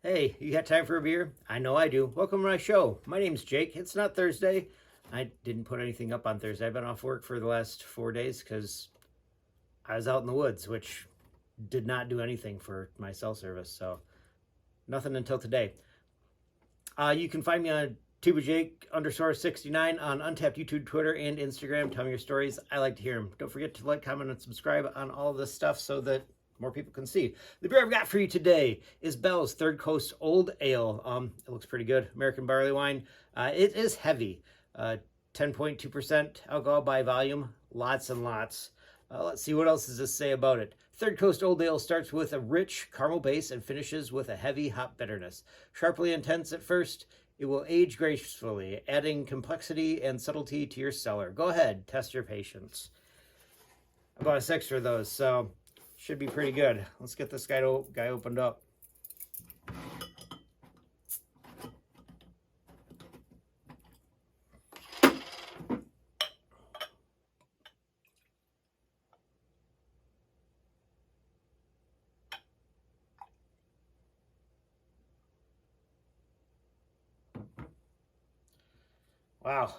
Hey, you got time for a beer? I know I do. Welcome to my show. My name's Jake. It's not Thursday. I didn't put anything up on Thursday. I've been off work for the last 4 days because I was out in the woods, which did not do anything for my cell service. So nothing until today. You can find me on TubaJake_69 on Untapped YouTube, Twitter, and Instagram. Tell me your stories. I like to hear them. Don't forget to like, comment, and subscribe on all of this stuff so that more people can see. The beer I've got for you today is Bell's Third Coast Old Ale. It looks pretty good. American barley wine. It is heavy. 10.2% alcohol by volume. Lots and lots. Let's see, what else does this say about it? Third Coast Old Ale starts with a rich caramel base and finishes with a heavy hop bitterness. Sharply intense at first, it will age gracefully, adding complexity and subtlety to your cellar. Go ahead, test your patience. I bought a 6 of those, so should be pretty good. Let's get this guy opened up. Wow.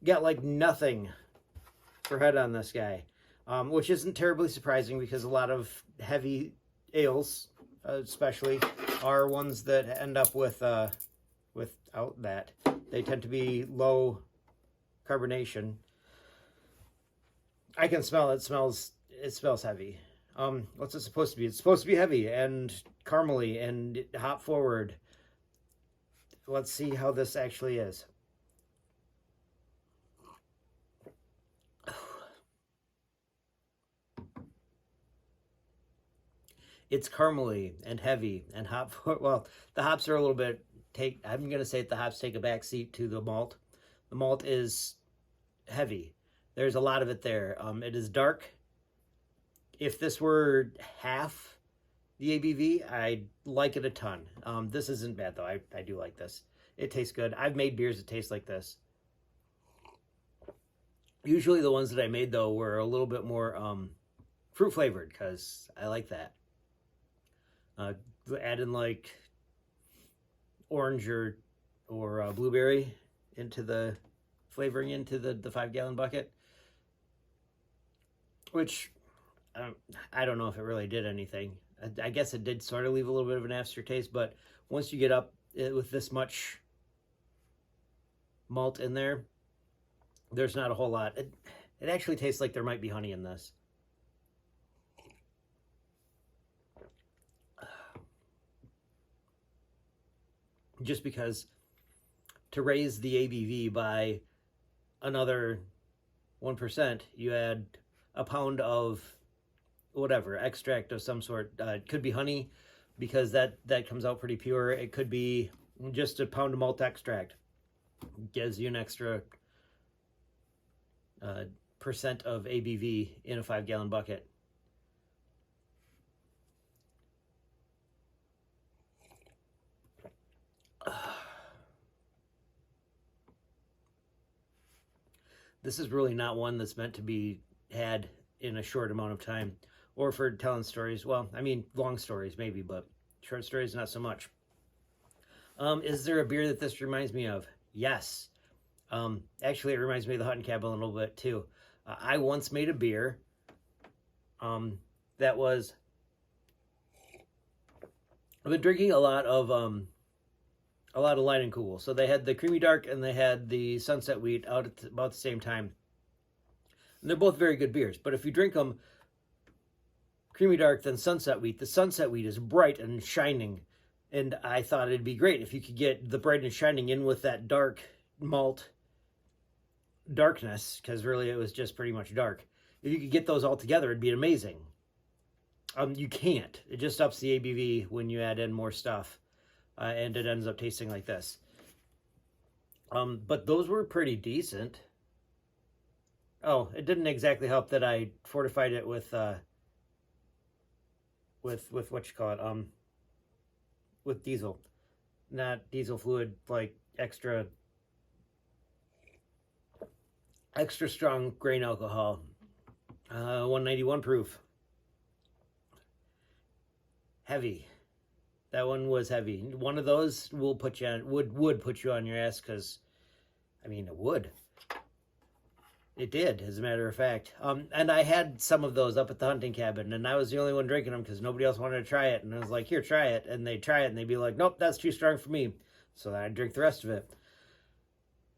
Got like nothing for head on this guy, which isn't terribly surprising because a lot of heavy ales, especially, are ones that end up without that. They tend to be low carbonation. I can smell it. It smells heavy. What's it supposed to be? It's supposed to be heavy and caramely and hop forward. Let's see how this actually is. It's caramely and heavy and hop. Well, the hops are a little bit I'm going to say that the hops take a back seat to the malt. The malt is heavy. There's a lot of it there. It is dark. If this were half the ABV, I'd like it a ton. This isn't bad though. I do like this. It tastes good. I've made beers that taste like this. Usually the ones that I made though were a little bit more fruit flavored because I like that. Add in like orange or blueberry into the flavoring into the 5-gallon bucket, which I don't know if it really did anything. I guess it did sort of leave a little bit of an aftertaste, but once you get up with this much malt in there, there's not a whole lot. It actually tastes like there might be honey in this. Just because to raise the ABV by another 1%, you add a pound of whatever, extract of some sort. It could be honey because that comes out pretty pure. It could be just a pound of malt extract. Gives you an extra percent of ABV in a 5-gallon bucket. This is really not one that's meant to be had in a short amount of time or for telling stories. Well, I mean, long stories maybe, but short stories, not so much. Is there a beer that this reminds me of? Yes. Actually, it reminds me of the Hutton Cabin a little bit too. I once made a beer that was... I've been drinking a lot of Light and Cool. So they had the Creamy Dark and they had the Sunset Wheat out at about the same time. And they're both very good beers. But if you drink them Creamy Dark then Sunset Wheat, the Sunset Wheat is bright and shining. And I thought it'd be great if you could get the bright and shining in with that dark malt darkness, because really it was just pretty much dark. If you could get those all together, it'd be amazing. You can't. It just ups the ABV when you add in more stuff. And it ends up tasting like this. But those were pretty decent. Oh, it didn't exactly help that I fortified it with what you call it, with diesel, not diesel fluid, like extra strong grain alcohol, 191 proof. Heavy. That one was heavy. One of those will put you on, would put you on your ass because, I mean, it would. It did, as a matter of fact. And I had some of those up at the hunting cabin, and I was the only one drinking them because nobody else wanted to try it. And I was like, "Here, try it." And they'd try it, and they'd be like, "Nope, that's too strong for me." So then I'd drink the rest of it.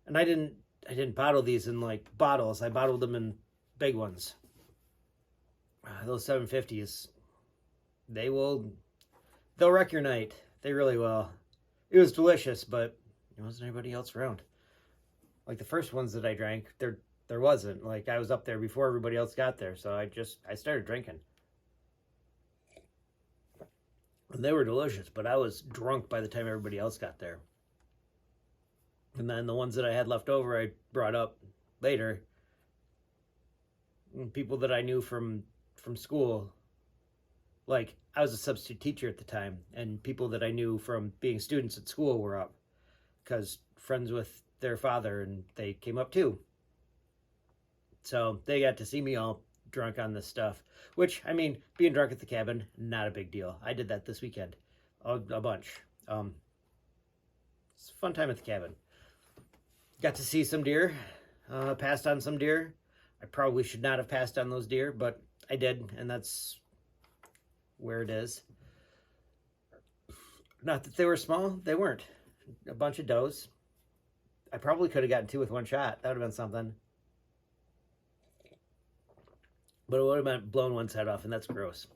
And I didn't bottle these in like bottles. I bottled them in big ones. Those 750s, they'll wreck your night. They really will. It was delicious, but there wasn't anybody else around. Like the first ones that I drank, there wasn't. Like I was up there before everybody else got there, so I started drinking. And they were delicious, but I was drunk by the time everybody else got there. And then the ones that I had left over, I brought up later. People that I knew from school, like I was a substitute teacher at the time, and people that I knew from being students at school were up because friends with their father, and they came up too. So they got to see me all drunk on this stuff, which, I mean, being drunk at the cabin, not a big deal. I did that this weekend, a bunch. It's a fun time at the cabin. Got to see some deer, passed on some deer. I probably should not have passed on those deer, but I did, and that's where it is. Not that they were small, they weren't. A bunch of does. I probably could have gotten two with one shot. That would have been something. But it would have meant blowing one's head off, and that's gross.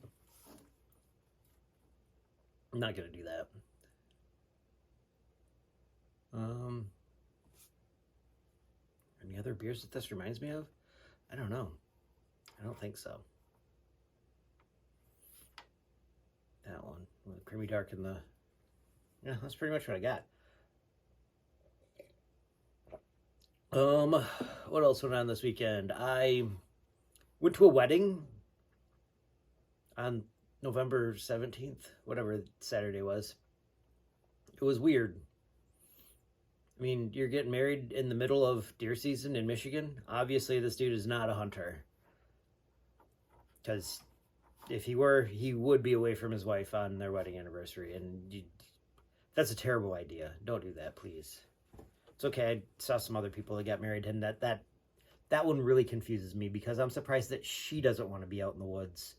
I'm not going to do that. Any other beers that this reminds me of? I don't know. I don't think so. That one. With the creamy dark and the... Yeah, that's pretty much what I got. What else went on this weekend? I went to a wedding on November 17th, whatever Saturday was. It was weird. I mean, you're getting married in the middle of deer season in Michigan. Obviously, this dude is not a hunter. Because if he were, he would be away from his wife on their wedding anniversary. And that's a terrible idea. Don't do that, please. It's okay. I saw some other people that got married, and that one really confuses me because I'm surprised that she doesn't want to be out in the woods.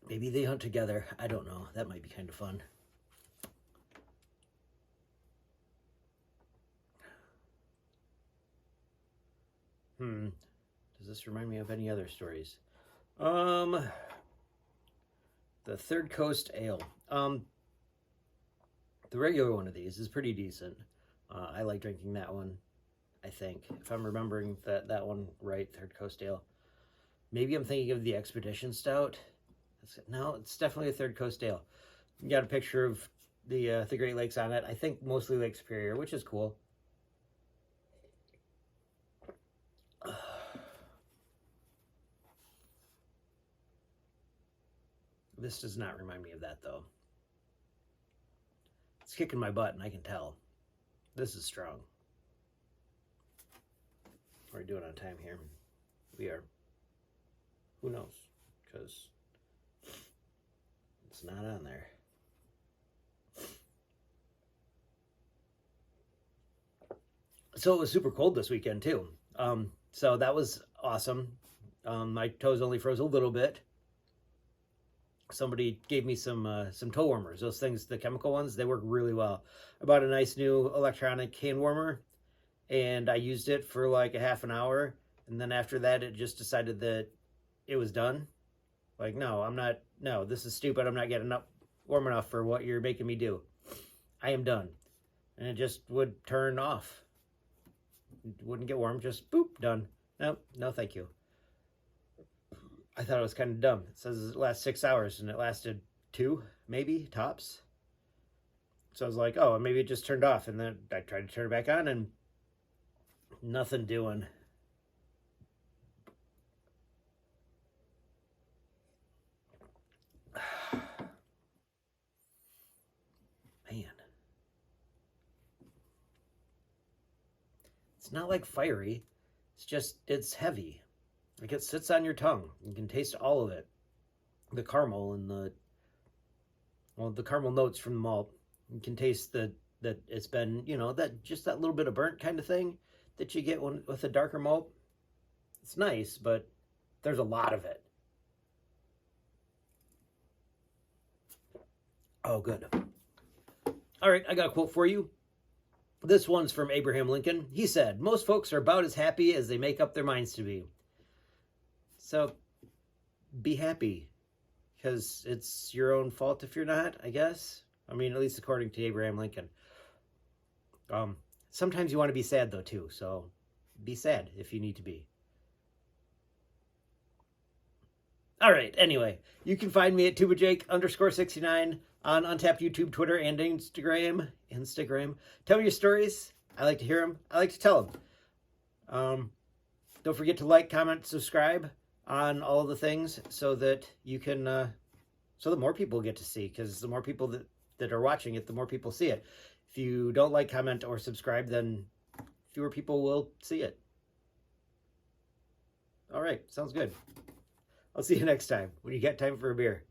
Maybe they hunt together. I don't know. That might be kind of fun. Does this remind me of any other stories? The Third Coast Ale. The regular one of these is pretty decent. I like drinking that one, I think. If I'm remembering that one right, Third Coast Ale. Maybe I'm thinking of the Expedition Stout. No, it's definitely a Third Coast Ale. You got a picture of the Great Lakes on it. I think mostly Lake Superior, which is cool. This does not remind me of that, though. It's kicking my butt, and I can tell. This is strong. We're doing on time here. We are. Who knows? Because it's not on there. So it was super cold this weekend, too. So that was awesome. My toes only froze a little bit. Somebody gave me some toe warmers. Those things, the chemical ones, they work really well. I bought a nice new electronic hand warmer, and I used it for like a half an hour. And then after that, it just decided that it was done. Like, no, this is stupid. I'm not getting up warm enough for what you're making me do. I am done. And it just would turn off. It wouldn't get warm, just boop, done. No, thank you. I thought it was kind of dumb. It says it lasts 6 hours, and it lasted 2, maybe, tops. So I was like, oh, maybe it just turned off. And then I tried to turn it back on, and nothing doing. Man. It's not like fiery. It's just, it's heavy. Like it sits on your tongue. You can taste all of it. The caramel and the caramel notes from the malt. You can taste that it's been, that just that little bit of burnt kind of thing that you get with a darker malt. It's nice, but there's a lot of it. Oh, good. All right, I got a quote for you. This one's from Abraham Lincoln. He said, "Most folks are about as happy as they make up their minds to be." So be happy, because it's your own fault if you're not, I guess. I mean, at least according to Abraham Lincoln. Sometimes you want to be sad, though, too. So be sad if you need to be. All right, anyway, you can find me at tubajake_69 on Untapped YouTube, Twitter, and Instagram. Tell me your stories. I like to hear them. I like to tell them. Don't forget to like, comment, subscribe on all the things so that you can, so that more people get to see, because the more people that are watching it, the more people see it. If you don't like, comment, or subscribe, then fewer people will see it. All right, sounds good. I'll see you next time when you get time for a beer.